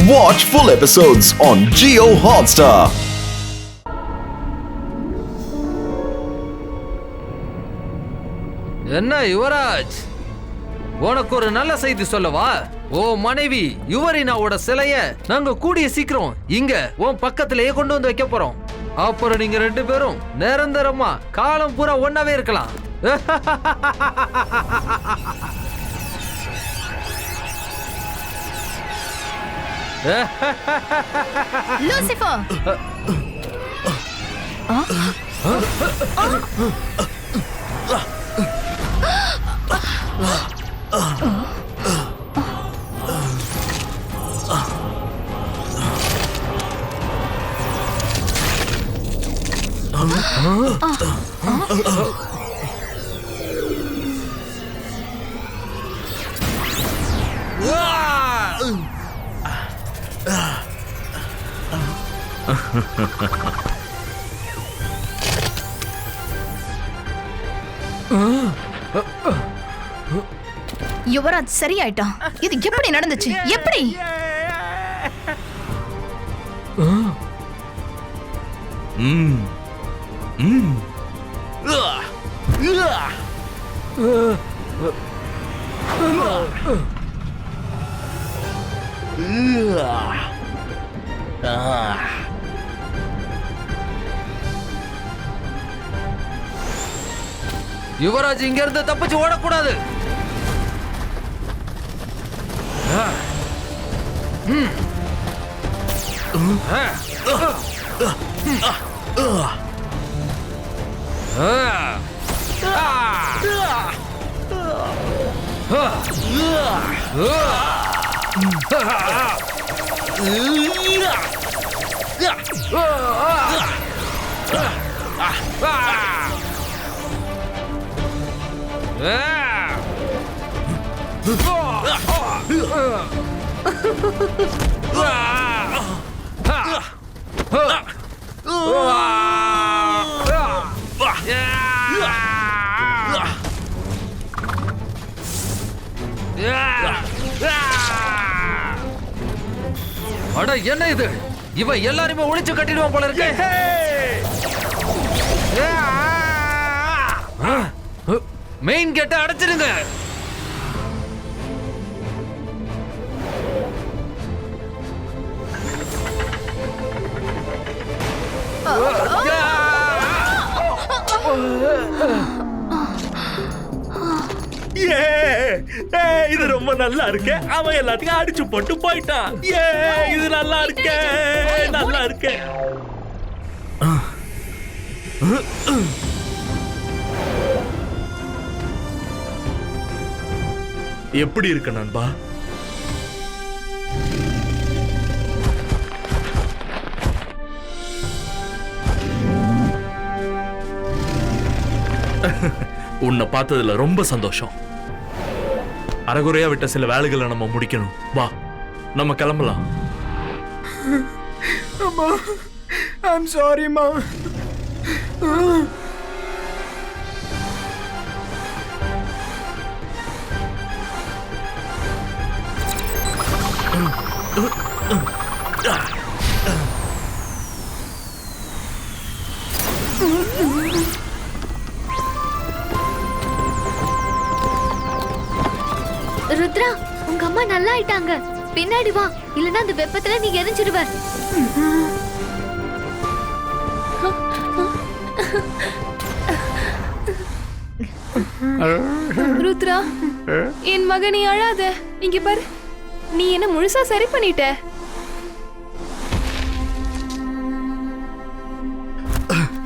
Watch full episodes on Jio Hotstar. என்ன யுவராஜ், உனக்கு ஒரு நல்ல செய்தி சொல்லவா? ஓ மனைவி யுவரினாவோட சிலைய நாங்க கூடிய சீக்கிரம் இங்க உன் பக்கத்திலேயே கொண்டு வந்து வைக்க போறோம். அப்புறம் நீங்க ரெண்டு பேரும் நிரந்தரமா காலம் பூரா ஒன்னாவே இருக்கலாம். லூசிஃபர், யுவராஜ் சரியாயிட்டான். இது எப்படி நடந்துச்சு? எப்படி? யுவராஜ் இங்க இருந்து தப்பிச்சு ஓடக்கூடாது. அட என்ன இது? இவன் எல்லாருமே ஒளிச்சு கட்டிடுவான் போல இருக்கு. மெயின் கேட்ட அடைச்சிருங்க. இது ரொம்ப நல்லா இருக்கு. அவன் எல்லாத்தையும் அடிச்சு போட்டு போயிட்டான். இது நல்லா இருக்கு, நல்லா இருக்கு. எப்படி இருக்கு நண்பா? உன்னை பார்த்ததுல ரொம்ப சந்தோஷம். அரைகுறையா விட்ட சில வேலைகளை நம்ம முடிக்கணும். வா, நம்ம கிளம்பலாம். அம்மா, ஐம் சாரிம்மா. ருத்ரா, உங்க அம்மா நல்லா ஆயிட்டாங்க. பின்னாடி வா, இல்லனா அந்த வெப்பத்துல நீ எரிஞ்சிடுவ. ருத்ரா, என் மகனே அழாத. இங்க பாரு, நீ என்ன முழுசா சரி பண்ணிட்ட.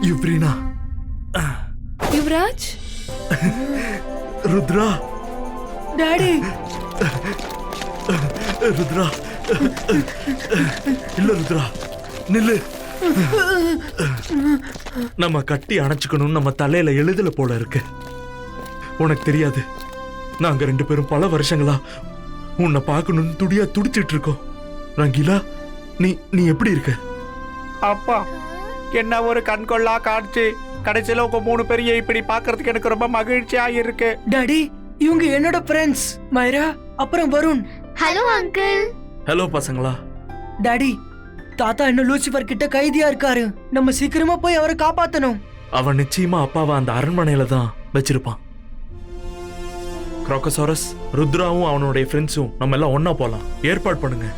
யுப்ரீனா, யுவராஜ், ருத்ரா, டாடி, ருத்ரா, இல்ல ருத்ரா, நில்லு. நம்ம கட்டி அணைச்சுக்கணும் நம்ம தலையில எழுதல போல இருக்கு. உனக்கு தெரியாது, நாங்க ரெண்டு பேரும் பல வருஷங்களா உன்னை பார்க்கணும்னு துடியா துடிச்சிட்டு இருக்கோம். ரங்கீலா, நீ எப்படி இருக்க? அப்பா, என்ன ஒரு கண்கொள்ளா காட்சி. கடைசியில உங்க 3 பேரையும் இப்படி பாக்குறதுக்கு எனக்கு ரொம்ப மகிழ்ச்சியா இருக்கு. டாடி, இவங்க என்னோட ஃப்ரெண்ட்ஸ். மைரா, அப்புறம் வருண். Hello uncle. ஹலோ பசங்களா. டாடி, தாத்தா இன்னும் லூசிஃபர் கிட்ட கைதியா இருக்காரு. நம்ம சீக்கிரமா போய் அவரை காப்பாத்தணும். அவன் நிச்சயமா அப்பாவை அந்த அரண்மனையில தான் வச்சிருப்பான். கிராக்கோசாரஸ், ருத்ராவும் அவனுடைய ஃப்ரெண்ட்ஸும் நம்ம எல்லாம் ஒன்னா போலாம். ஏற்பாடு பண்ணுங்க.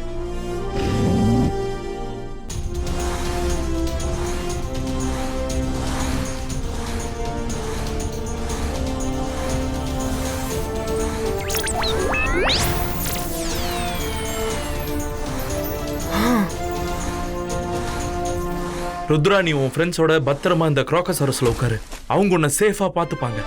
ருத்ரா, நீ உன் ஃப்ரெண்ட்ஸோட பத்திரமா இந்த கிராக்கோசாரஸ்ல உட்காரு. அவங்க உன்னை சேஃபா பாத்துப்பாங்க.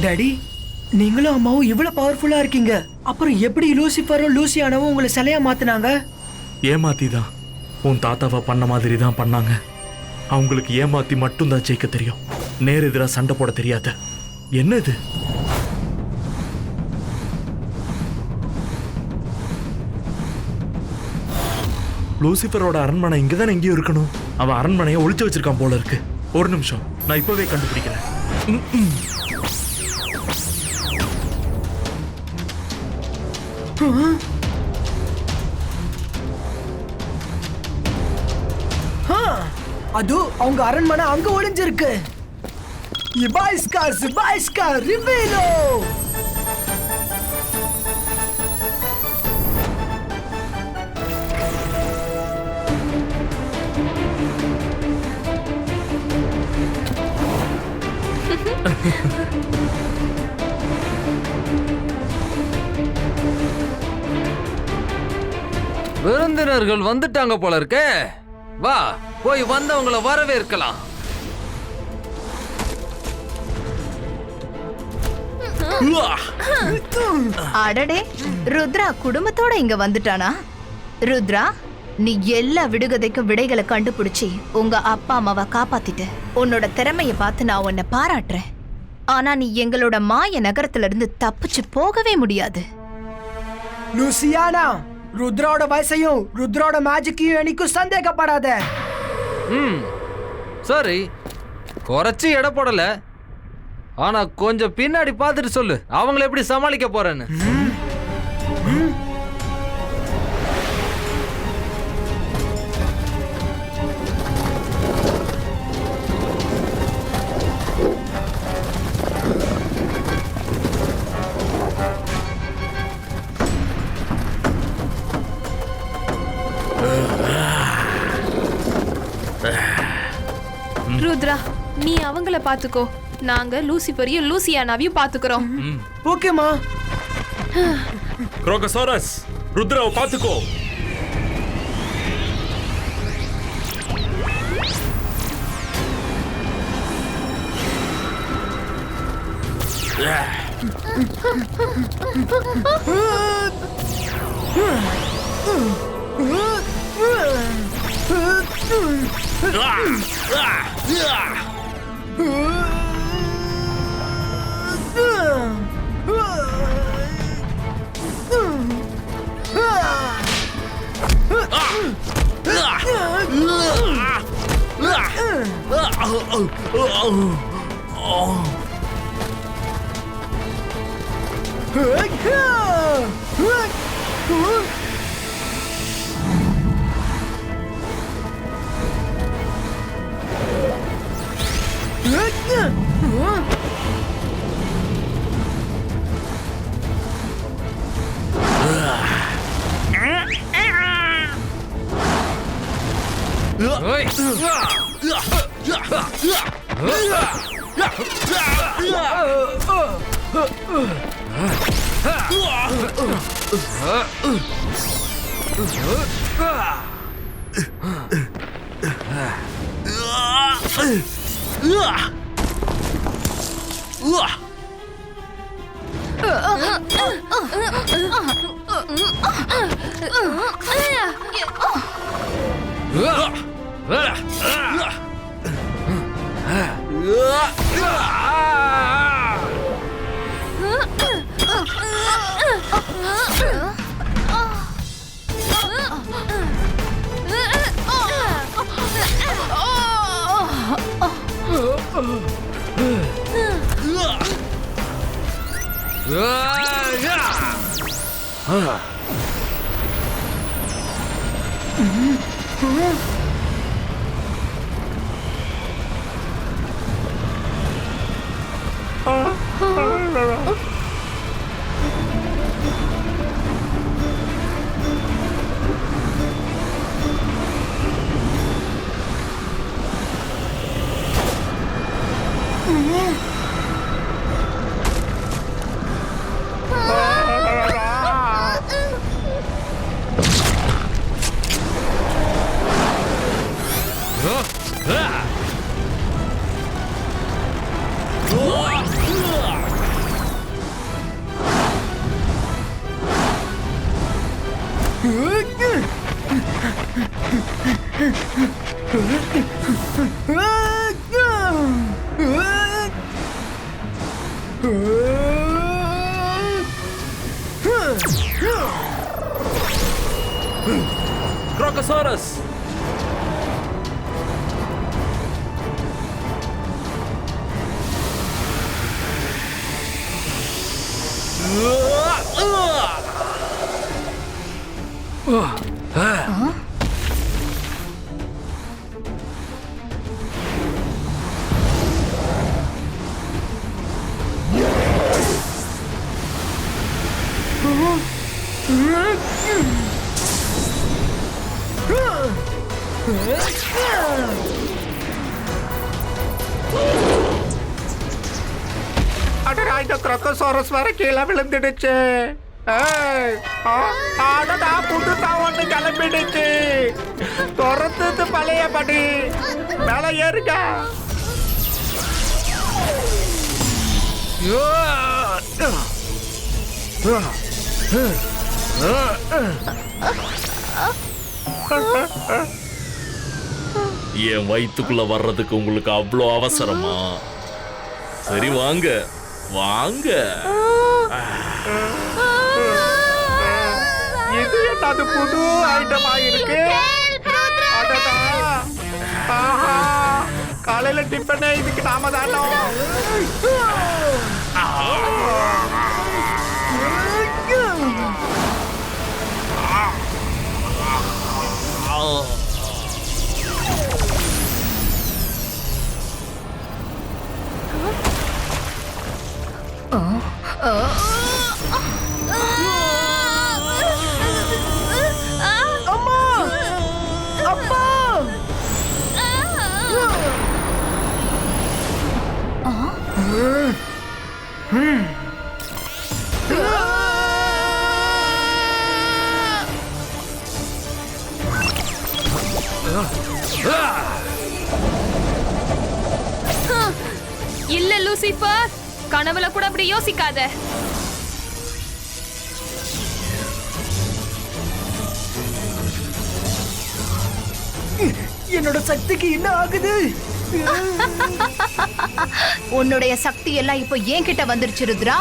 டாடி, நீங்களும் அம்மாவும் இவ்வளவு பவர்ஃபுல்லா இருக்கீங்க. அப்புறம் எப்படி லூசிஃபரும் லூசியானவும் உங்களை சிலையா மாத்தினாங்க? ஏமாத்திதான். உன் தாத்தாவை பண்ண மாதிரி தான் பண்ணாங்க. அவங்களுக்கு ஏமாத்தி மட்டும்தான் ஜெயிக்க தெரியும். நேர் எதிரா சண்டை போட தெரியாத. என்னது? லூசிஃபரோட அரண்மனை இங்கதான் எங்கேயும் இருக்கணும். அவன் அரண்மனையை ஒளிச்சு வச்சிருக்கான் போல இருக்கு. ஒரு நிமிஷம், நான் இப்பவே கண்டுபிடிக்கிறேன். அது அவங்க அரண்மனை அங்க ஒளிஞ்சிருக்கு. இபாய்ஸ்கா ரிவேலோ. விருந்தினர்கள் வந்துட்டாங்க போல இருக்கே. வா, போய் வந்தவங்களை வரவேற்கலாம். அடடே, ருத்ரா குடும்பத்தோட இங்க வந்துட்டானா? ருத்ரா, நீ எல்லா விடுகதைக்கும் விடைகளை கண்டுபிடிச்சி உங்க அப்பா அம்மாவை காப்பாத்திட்ட. உன்னோட திறமைய பார்த்து நான் உன்னை பாராட்டுறேன். ஆனா நீ எங்களோட மாய நகரத்துல இருந்து தப்பிச்சு போகவே முடியாது. லூசியானா, ருத்ராவோட வயசையும் ருத்ராவோட மேஜிக்கையும் எனக்கும் சந்தேகப்படாத. சரி, குறைச்சி எடை போடல. ஆனா கொஞ்சம் பின்னாடி பார்த்துட்டு சொல்லு, அவங்கள எப்படி சமாளிக்க போறேன்னு. ருத்ரா, நீ அவங்கள பாத்துக்கோ. நாங்க லூசிஃபரையும் லூசியானாவையும் பாத்துக்கிறோம். ஓகேமா. கிராக்கோசாரஸ், ருத்ராவை பாத்துக்கோ. Crocosaurus! அடடா, இந்த கிரக்கோசாரஸ் வேற கீழே விழுந்துடுச்சு. ஏய், அடடா, புதுசா ஒண்ணு கிளம்பிடுச்சு. துரத்துது பழையபடி. மேல ஏறுங்க. என் வயித்துக்குள்ள வர்றதுக்கு உங்களுக்கு அவ்வளோ அவசரமா? சரி வாங்க வாங்க. இது என்னது புது ஐட்டமா இருக்கு? அடடா, ஆஹா, காலையில டிஃபனே இதுக்கு நாம தானோ. இல்ல லூசிஃபர், கனவுல கூட அப்படி யோசிக்காத. என்னோட சக்திக்கு என்ன ஆகுது? உன்னுடைய சக்தி எல்லாம் இப்போ என்கிட்ட வந்துருச்சு ருத்ரா.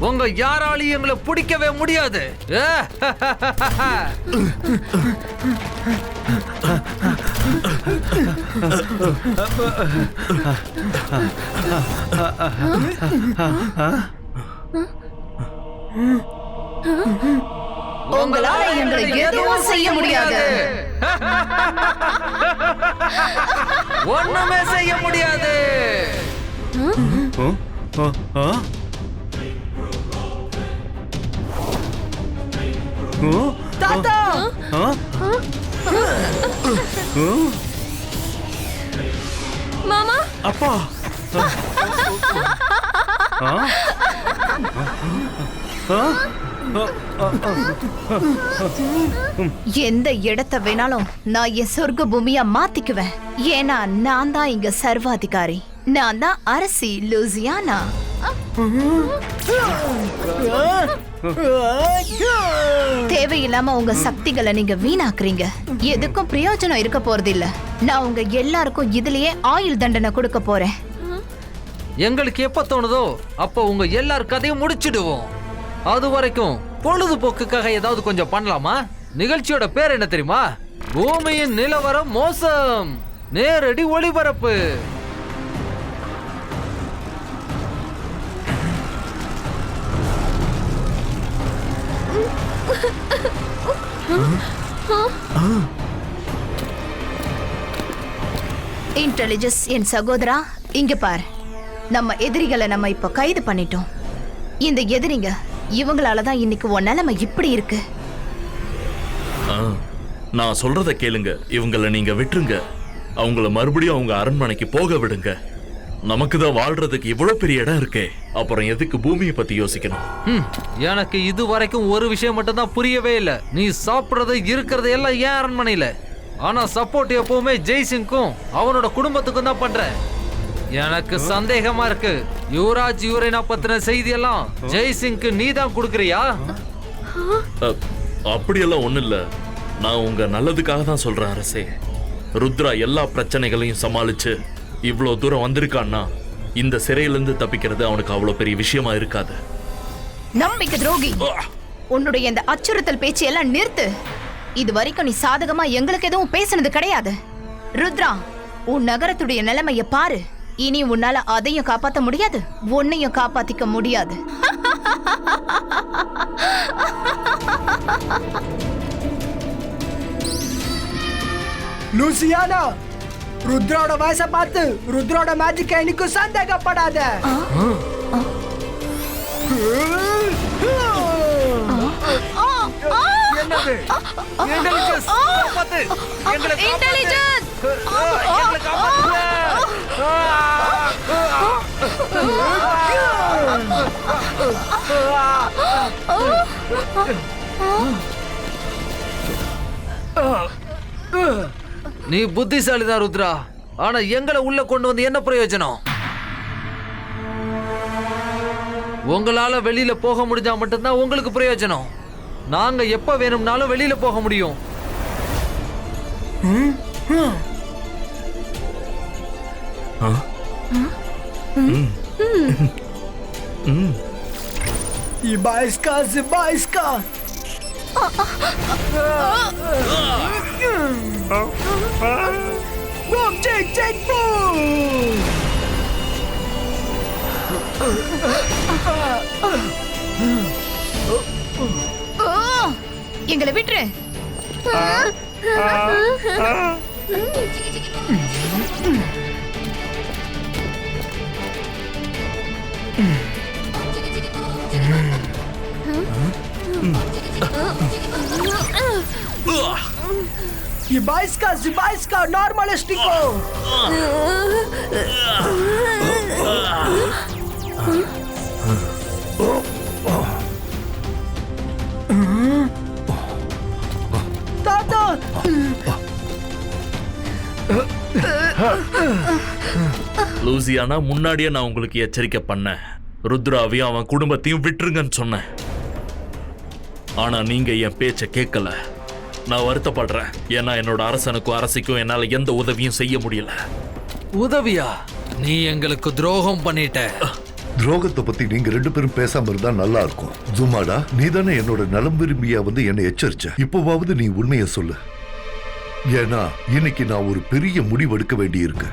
உங்க யாராலையும் எங்களை பிடிக்கவே முடியாது. உங்களால எங்களை எதுவும் செய்ய முடியாது. ஒண்ணுமே செய்ய முடியாது. தாத்தா மாமா அப்பா எந்த இடத்தை வேணாலும் நான் என் சொர்க்க பூமியா மாத்திக்குவேன். ஏன்னா நான் தான் இங்க சர்வாதிகாரி. நான் தான் அரசி லூசியானா. தேவையில்லாம உங்க சக்திகளை நீங்க வீணாக்குறீங்க. எதுக்கும் பிரயோஜனம் இருக்க போறது இல்ல. நான் உங்க எல்லாருக்கும் இதுலயே ஆயுள் தண்டனை கொடுக்க போறேன். எங்களுக்கு எப்ப தோணுதோ அப்ப உங்க எல்லார் கதையும் முடிச்சிடுவோம். அது வரைக்கும் பொழுதுபோக்குக்காக ஏதாவது கொஞ்சம் பண்ணலாமா? நிகழ்ச்சியோட பேர் என்ன தெரியுமா? பூமியின் நிலவரம் மோசம், நேரடி ஒளிபரப்பு. இன்டெலிஜென்ஸ் என் சகோதரா, இங்க பாரு. நம்ம எதிரிகளை நம்ம இப்ப கைது பண்ணிட்டோம். இந்த எதிரிங்க இவங்களாலதான் இன்னைக்கு உன் நிலைமை இப்படி இருக்கு. நான் சொல்றத கேளுங்க. இவங்கள நீங்க விட்டுருங்க. அவங்கள மறுபடியும் அவங்க அரண்மனைக்கு போக விடுங்க. நமக்கு தான் வாழ்றதுக்கு இவ்வளவு பெரிய இடம் இருக்கே. அப்புறம் எதுக்கு பூமியை பத்தி யோசிக்கணும்? எனக்கு இது வரைக்கும் ஒரு விஷயம் மட்டும் தான் புரியவே இல்ல. நீ சாப்பிடுறது இருக்கிறது எல்லாம் ஏன் அரண்மனையில, ஆனா சப்போர்ட் எப்பவுமே ஜெய்சிங்க்கும் அவனோட குடும்பத்துக்கும் தான் பண்ற. எனக்கு சந்தேகமா இருக்கு. யுவராஜ் யுவரேனா பத்தின செய்தி எல்லாம் ஜெய்சிங்க்கு நீ தான் கொடுக்கறியா? அப்படியெல்லாம் ஒண்ணு இல்ல. நான் உங்க நல்லதுக்காக தான் சொல்றேன் அரசே. ருத்ரா எல்லா பிரச்சனைகளையும் சமாளிச்சு இவ்வளவு தூரம் வந்திருக்கான்னா இந்த சிறையிலிருந்து தப்பிக்கிறது அவனுக்கு அவ்வளவு பெரிய விஷயமா இருக்காது. நம்பிக்கை துரோகி, உன்னுடைய இந்த அச்சுறுத்தல் பேச்சு எல்லாம் நிறுத்து. இது வரைக்கும் நீ சாதகமா எங்களுக்கு எதுவும் பேசுனது கிடையாது. ருத்ரா, உன் நகரத்துடைய நிலைமைய பாரு. இனி உன்னால அதையும் காப்பாத்த முடியாது, உன்னையும் காப்பாத்திக்க முடியாது. லூசியானா, ருத்ரோட வயசை பார்த்து ருத்ரோட மேஜிக் எனக்கு சந்தேகப்படாத. என்னது? இன்டெலிஜென்ஸ், காப்பாத்து. எங்களை காப்பாத்து. இன்டெலிஜென்ஸ்! எங்களை காப்பாத்து. நீ புத்திசாலிதான் ருத்ரா, ஆனா எங்களை உள்ள கொண்டு வந்து என்ன பிரயோஜனம்? உங்களால வெளியில போக முடிஞ்சா மட்டும்தான் உங்களுக்கு பிரயோஜனம். நாங்க எப்ப வேணும்னாலும் வெளியில போக முடியும். Zibajska, Zibajska! Boom, tick, tick, boom! எங்களை விட்டுரு. Zibajska, Zibajska, normalistiko! Tata! Louisiana, முன்னாடியே நான் உங்களுக்கு எச்சரிக்கை பண்ணேன். ருத்ராவையும் அவன் குடும்பத்தையும் விட்டுருங்கன்னு சொன்னேன். ஆனா நீங்க என் பேச்ச கேட்கல. நான் வருத்தப்படுறேன். ஏன்னா என்னோட அரசனுக்கும் அரசிக்கும் என்னால எந்த உதவியும் செய்ய முடியல. உதவியா? நீ எங்களுக்கு துரோகம் பண்ணிட்ட. துரோகத்தை பத்தி நீங்க ரெண்டு பேரும் பேசாம இருந்தா நல்லா இருக்கும். ஜுமாடா, நீ தானே என்னோட நலம் விரும்பியா வந்து என்னை எச்சரிச்ச. இப்போவாவது நீ உண்மையை சொல்லு. ஏன்னா இன்னைக்கு நான் ஒரு பெரிய முடிவெடுக்க வேண்டி இருக்கு.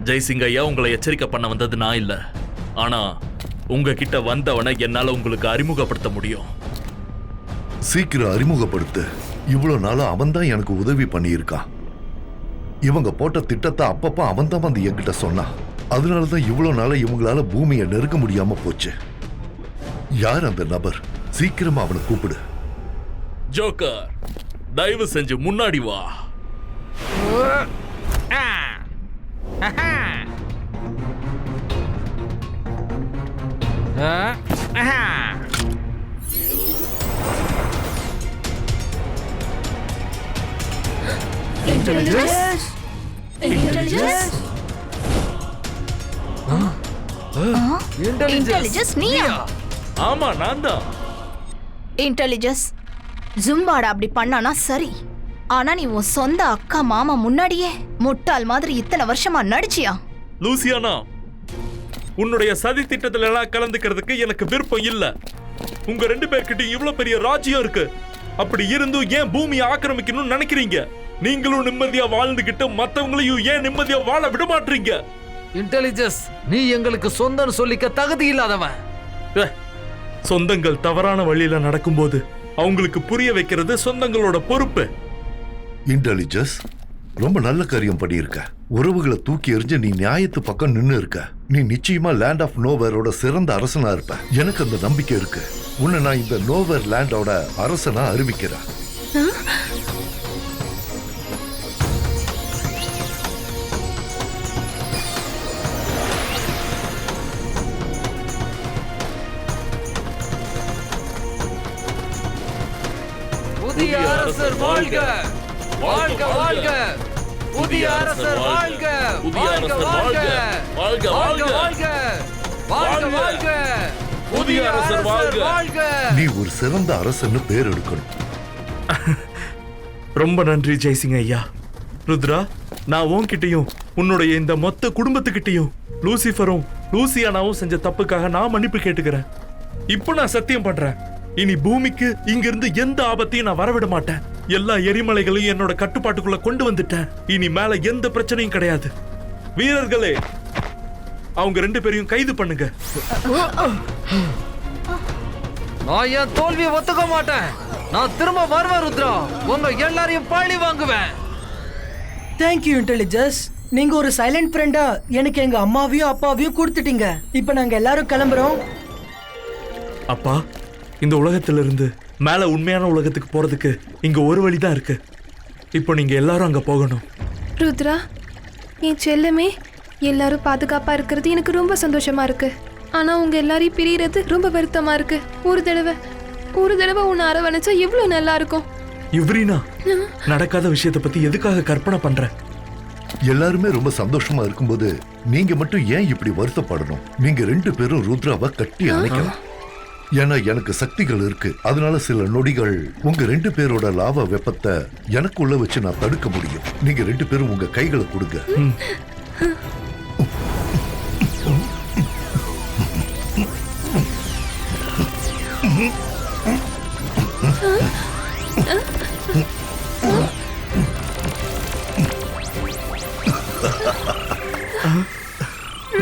ஜெய்சிங் ஐயா, உங்களை எச்சரிக்கை பண்ண வந்தது நான் இல்ல. ஆனா உங்ககிட்ட வந்தவனை என்னால உங்களுக்கு அறிமுகப்படுத்த முடியும். சீக்கிரம் அறிமுகப்படுத்து. இவ்வளவு நாளா அவன் தான் எனக்கு உதவி பண்ணியிருக்கான். இவங்க போட்ட திட்டத்தை அப்பப்ப அவன் தான் வந்து என்கிட்ட சொன்னான். அதனாலதான் இவ்வளவு நாளா இவங்களால பூமியை நெருக்க முடியாம போச்சு. யார் அந்த நபர்? சீக்கிரமா அவனை கூப்பிடு. ஜோக்கர், தயவு செஞ்சு முன்னாடி வா. இன்டெலிஜென்ஸ் நீயா? ஆமா, நான் தான். இன்டெலிஜென்ஸ், ஜும்பாடா அப்படி பண்ணானா சரி. ஆனா நீ உன் சொந்த அக்கா மாமா முன்னாடியே முட்டாள் மாதிரி இத்தனை வருஷமா நடிச்சியா? லூசியானா, உன்னுடைய சதி திட்டத்துல எல்லாம் கலந்துக்கிறதுக்கு எனக்கு விருப்பம் இல்ல. உங்க ரெண்டு பேர்கிட்ட இவ்வளவு பெரிய ராஜ்யம் இருக்கு. அப்படி இருந்தும் ஏன் பூமியை ஆக்கிரமிக்கணும்னு நினைக்கிறீங்க? நீங்களும் நிம்மதியா வாழ்ந்துகிட்டு மத்தவங்களையும் ஏன் நிம்மதியா வாழ விட மாட்டீங்க? இன்டெலிஜென்ஸ், நீ எங்களுக்கு சொந்தம் சொல்லிக்க தகுதி இல்லாதவன். சொந்தங்கள் தவறான வழியில நடக்கும்போது அவங்களுக்கு புரிய வைக்கிறது சொந்தங்களோட பொறுப்பு. இன்டெலிஜென்ஸ், ரொம்ப நல்ல காரியம் பண்ணியிருக்க. உறவுகளை தூக்கி எறிஞ்சு நீ நியாயத்து பக்கம் நின்னு இருக்க. நீ நிச்சயமா லேண்ட் ஆஃப் நோவேரோட சிறந்த அரசனா இருப்ப. எனக்கு அந்த நம்பிக்கை இருக்கு. உன்னை நான் இந்த நோவேர் லேண்டோட அரசனா அறிவிக்கிறேன். புதிய அரசர் வாழ்க! வாழ்க வாழ்க! புதிய அரசர் வாழ்க! வாழ்க வாழ்க! வாழ்க வாழ்க! வாழ்க வாழ்க! புதிய அரசர் வாழ்க! நீ ஒரு சிறந்த அரசன்னு பேர் எடுக்கணும். ரொம்ப நன்றி ஜெய்சிங் ஐயா. ருத்ரா, நான் உன்கிட்டயும் உன்னுடைய இந்த மொத்த குடும்பத்துக்கிட்டையும் லூசிஃபரும் லூசியானாவும் செஞ்ச தப்புக்காக நான் மன்னிப்பு கேட்டுக்கிறேன். இப்போ நான் சத்தியம் பண்றேன், இனி பூமிக்கு இங்கிருந்து எந்த ஆபத்தையும் நான் வரவிட மாட்டேன். எல்லா எரிமலைகளையும் என்னோட கட்டுப்பாட்டுக்குள்ள கொண்டு வந்துட்டேன். இனி மேல எந்த பிரச்சனையும் கிடையாது. வீரர்களே, அவங்க ரெண்டு பேரையும் கைது பண்ணுங்க. நான் என் தோல்வியை ஒத்துக்க மாட்டேன். நான் திரும்ப வருவேன் ருத்ரா. உங்க எல்லாரையும் பழி வாங்குவேன். Thank you intelligence. நீங்க ஒரு சைலண்ட் ஃப்ரெண்டா எனக்கு எங்க அம்மாவையும் அப்பாவையும் கொடுத்துட்டீங்க. இப்ப நாங்க எல்லாரும் கிளம்புறோம். அப்பா, இந்த உலகத்திலிருந்து மேல உண்மையான உலகத்துக்கு போறதுக்கு இங்க ஒரு வழிதான் இருக்கு. இப்போ நீங்க எல்லாரும் அங்க போகணும். ருத்ரா, என் செல்லமே, எல்லாரும் பாதுகாப்பா இருக்கிறது எனக்கு ரொம்ப சந்தோஷமா இருக்கு. ஆனா உங்க எல்லாரையும் பிரியறது ரொம்ப வருத்தமா இருக்கு. ஒரு தடவை உன்னை அரவணைச்சா எவ்வளவு நல்லா இருக்கும். இவ்ரீனா, நடக்காத விஷயத்தை பத்தி எதுக்காக கற்பனை பண்ற? எல்லாருமே ரொம்ப சந்தோஷமா இருக்கும்போது நீங்க மட்டும் ஏன் இப்படி வருத்தப்படணும்? நீங்க ரெண்டு பேரும் ருத்ராவை கட்டி அணைக்கலாம். ஏன்னா எனக்கு சக்திகள் இருக்கு. அதனால சில நொடிகள் உங்க ரெண்டு பேரோட லாவா வெப்பத்தை எனக்குள்ள வச்சு நான் தடுக்க முடியும். நீங்க ரெண்டு பேரும் உங்க கைகளை கொடுங்க.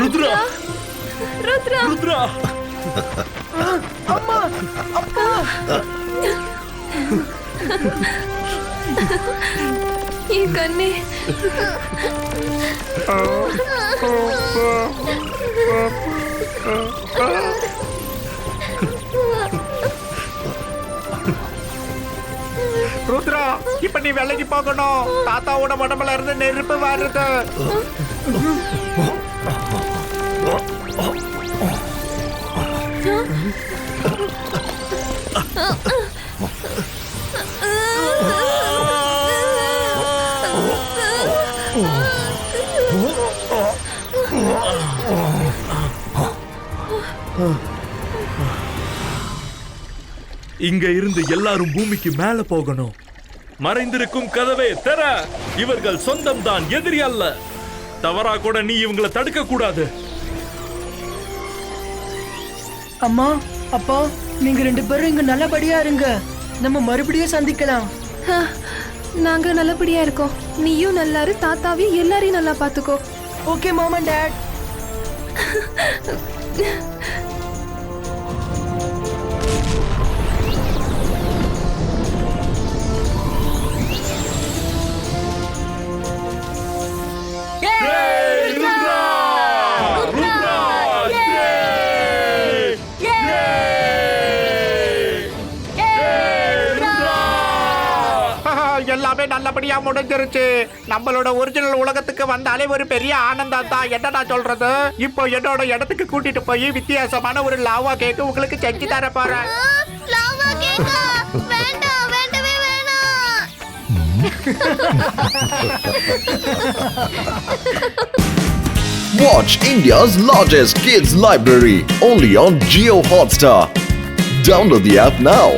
ருத்ரா, ருத்ரா, ருத்ரா, அம்மா, அப்பா. என் கண்ணே. ருத்ரா, இப்ப நீ வேலைக்கு போகணும். தாத்தாவோட உடம்புல இருந்து நெருப்பு வருது. இங்க இருந்து எல்லாரும் பூமிக்கு மேல போகணும். மறைந்திருக்கும் கதவே திற. இவர்கள் சொந்தம் தான், எதிரி அல்ல. தவறா கூட நீ இவங்களை தடுக்க கூடாது. அம்மா, அப்பா, நீங்க 2 பேரும் இங்க நல்லபடியா இருங்க. நம்ம மறுபடியும் சந்திக்கலாம். நாங்க நல்லபடியா இருக்கோம். நீயும் நல்லா இரு, தாத்தாவையும் எல்லாரையும் நல்லா பாத்துக்கோ. Okay mom and dad. எல்லாமே நல்லபடியா முடிஞ்சிருச்சு. நம்மளோட ஒரிஜினல் உலகத்துக்கு வந்தாலே ஒரு பெரிய ஆனந்தம் தான். என்னடா சொல்றது? இப்போ என்னோட இடத்துக்கு கூட்டிட்டு போய் வித்தியாசமான ஒரு லாவா கேக் உங்களுக்கு செஞ்சு தர போறேன். லாவா கேக்கா? வேண்டாம், வேண்டவே வேணாம். Watch India's largest kids library only on Jio Hotstar. Download the app now.